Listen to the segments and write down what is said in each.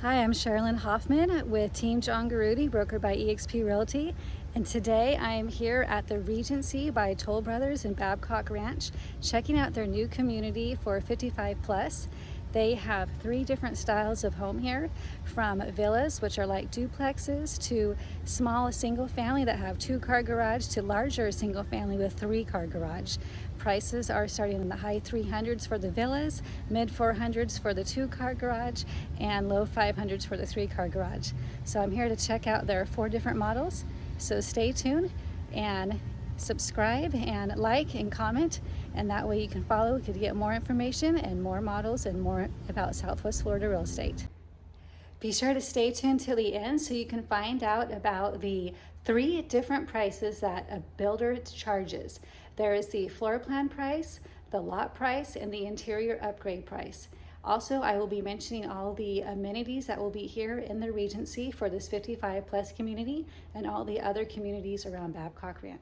Hi, I'm Sherilyn Hoffman with Team John Garuti, brokered by eXp Realty. And today I am here at the Regency by Toll Brothers in Babcock Ranch, checking out their new community for 55 plus. They have 3 different styles of home here, from villas, which are like duplexes, to small single family that have 2-car garage, to larger single family with 3-car garage. Prices are starting in the high 300s for the villas, mid 400s for the 2-car garage, and low 500s for the 3-car garage. So I'm here to check out their 4 different models. So stay tuned and subscribe and like and comment, and that way you can follow to get more information and more models and more about Southwest Florida real estate. Be sure to stay tuned till the end so you can find out about the 3 different prices that a builder charges. There is the floor plan price, the lot price, and the interior upgrade price. Also, I will be mentioning all the amenities that will be here in the Regency for this 55 plus community and all the other communities around Babcock Ranch.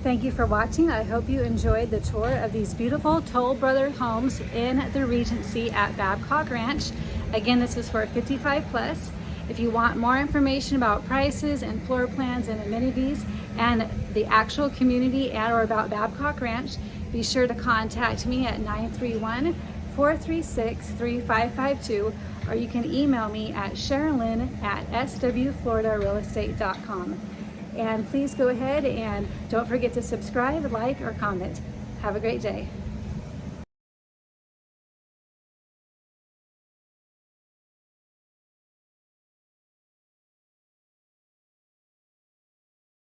Thank you for watching. I hope you enjoyed the tour of these beautiful Toll Brothers homes in the Regency at Babcock Ranch. Again, this is for 55 plus. If you want more information about prices and floor plans and amenities and the actual community and or about Babcock Ranch, be sure to contact me at 931-436-3552, or you can email me at sherilyn@swfloridarealestate.com. And please go ahead and don't forget to subscribe, like, or comment. Have a great day.